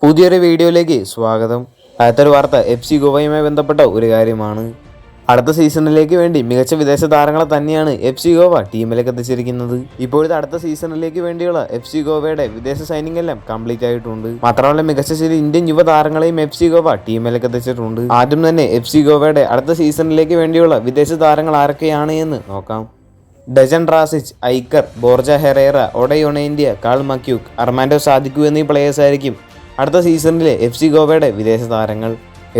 പുതിയൊരു വീഡിയോയിലേക്ക് സ്വാഗതം. അടുത്തൊരു വാർത്ത FC ഗോവയുമായി ബന്ധപ്പെട്ട ഒരു കാര്യമാണ്. അടുത്ത സീസണിലേക്ക് വേണ്ടി മികച്ച വിദേശ താരങ്ങളെ തന്നെയാണ് FC ഗോവ ടീമിലേക്ക് എത്തിച്ചിരിക്കുന്നത്. ഇപ്പോഴത്തെ അടുത്ത സീസണിലേക്ക് വേണ്ടിയുള്ള FC ഗോവയുടെ വിദേശ സൈനിങ് എല്ലാം കംപ്ലീറ്റ് ആയിട്ടുണ്ട്. മാത്രമല്ല മികച്ച ചില ഇന്ത്യൻ യുവതാരങ്ങളെയും FC ഗോവ ടീമിലേക്ക് എത്തിച്ചിട്ടുണ്ട്. ആദ്യം തന്നെ FC ഗോവയുടെ അടുത്ത സീസണിലേക്ക് വേണ്ടിയുള്ള വിദേശ താരങ്ങൾ ആരൊക്കെയാണ് എന്ന് നോക്കാം. Dejan Drazic, Iker, Borja Herrera, Odei Onaindia, Carl McHugh, Armando Sadiku എന്നീ പ്ലേയേഴ്സ് ആയിരിക്കും അടുത്ത സീസണിലെ FC ഗോവയുടെ വിദേശ താരങ്ങൾ.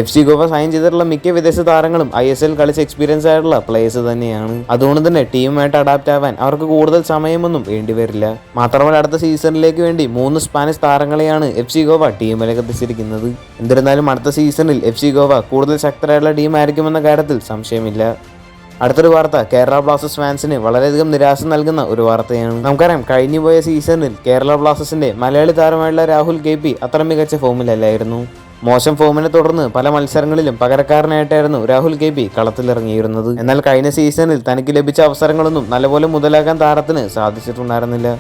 FC ഗോവ സൈൻ ചെയ്തിട്ടുള്ള മിക്ക വിദേശ താരങ്ങളും ISL കളിച്ച് എക്സ്പീരിയൻസ് ആയിട്ടുള്ള പ്ലേയേഴ്സ് തന്നെയാണ്. അതുകൊണ്ട് തന്നെ ടീമുമായിട്ട് അഡാപ്റ്റ് ആവാൻ അവർക്ക് കൂടുതൽ സമയമൊന്നും വേണ്ടിവരില്ല. മാത്രമല്ല അടുത്ത സീസണിലേക്ക് വേണ്ടി 3 സ്പാനിഷ് താരങ്ങളെയാണ് FC ഗോവ ടീമിലേക്ക് എത്തിച്ചിരിക്കുന്നത്. എന്നിരുന്നാലും അടുത്ത സീസണിൽ FC ഗോവ കൂടുതൽ ശക്തരായിട്ടുള്ള ടീമായിരിക്കുമെന്ന കാര്യത്തിൽ സംശയമില്ല. അടുത്തൊരു വാർത്ത കേരള ബ്ലാസ്റ്റേഴ്സ് ഫാൻസിന് വളരെയധികം നിരാശ നൽകുന്ന ഒരു വാർത്തയാണ്. നമുക്കറിയാം കഴിഞ്ഞുപോയ സീസണിൽ കേരള ബ്ലാസ്റ്റേഴ്സിന്റെ മലയാളി താരമായുള്ള രാഹുൽ KP അത്ര മികച്ച ഫോമിലല്ലായിരുന്നു. മോശം ഫോമിനെ തുടർന്ന് പല മത്സരങ്ങളിലും പകരക്കാരനായിട്ടായിരുന്നു രാഹുൽ KP കളത്തിലിറങ്ങിയിരുന്നത്. എന്നാൽ കഴിഞ്ഞ സീസണിൽ തനിക്ക് ലഭിച്ച അവസരങ്ങളൊന്നും നല്ലപോലെ മുതലാക്കാൻ താരത്തിന് സാധിച്ചിട്ടുണ്ടായിരുന്നില്ല.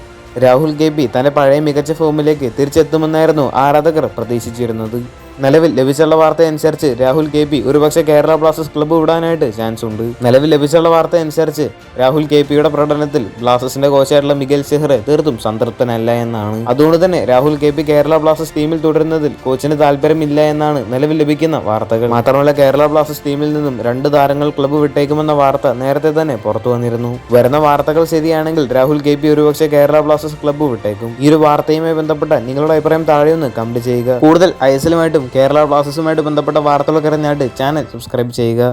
രാഹുൽ KP തന്റെ പഴയ മികച്ച ഫോമിലേക്ക് തിരിച്ചെത്തുമെന്നായിരുന്നു ആരാധകർ പ്രതീക്ഷിച്ചിരുന്നത്. നിലവിൽ ലഭിച്ചുള്ള വാർത്ത അനുസരിച്ച് രാഹുൽ KP ഒരുപക്ഷെ കേരള ബ്ലാസ്റ്റേഴ്സ് ക്ലബ്ബ് വിടാനായിട്ട് ചാൻസ് ഉണ്ട്. നിലവിൽ ലഭിച്ചുള്ള വാർത്ത അനുസരിച്ച് രാഹുൽ KPയുടെ പ്രകടനത്തിൽ ബ്ലാസ്റ്റേഴ്സിന്റെ കോച്ചായിട്ടുള്ള മിഗേൽ സെഹ്റെ തീർത്തും സംതൃപ്തനല്ല എന്നാണ്. അതുകൊണ്ട് തന്നെ രാഹുൽ KP കേരള ബ്ലാസ്റ്റേഴ്സ് ടീമിൽ തുടരുന്നതിൽ കോച്ചിന് താല്പര്യമില്ല എന്നാണ് നിലവിൽ ലഭിക്കുന്ന വാർത്തകൾ. മാത്രമല്ല കേരള ബ്ലാസ്റ്റേഴ്സ് ടീമിൽ നിന്നും 2 താരങ്ങൾ ക്ലബ്ബ് വിട്ടേക്കുമെന്ന വാർത്ത നേരത്തെ തന്നെ പുറത്തു വന്നിരുന്നു. വരുന്ന വാർത്തകൾ ശരിയാണെങ്കിൽ രാഹുൽ KP ഒരുപക്ഷെ കേരള ബ്ലാസ്റ്റേഴ്സ് ക്ലബ്ബ് വിട്ടേക്കും. ഈ ഒരു വാർത്തയുമായി ബന്ധപ്പെട്ട നിങ്ങളുടെ അഭിപ്രായം താഴെയൊന്ന് കമന്റ് ചെയ്യുക. കൂടുതൽ ISL കേരള ബ്ലാസ്റ്റേഴ്സുമായിട്ട് ബന്ധപ്പെട്ട വാർത്തകളൊക്കെ അറിഞ്ഞായിട്ട് ചാനൽ സബ്സ്ക്രൈബ് ചെയ്യുക.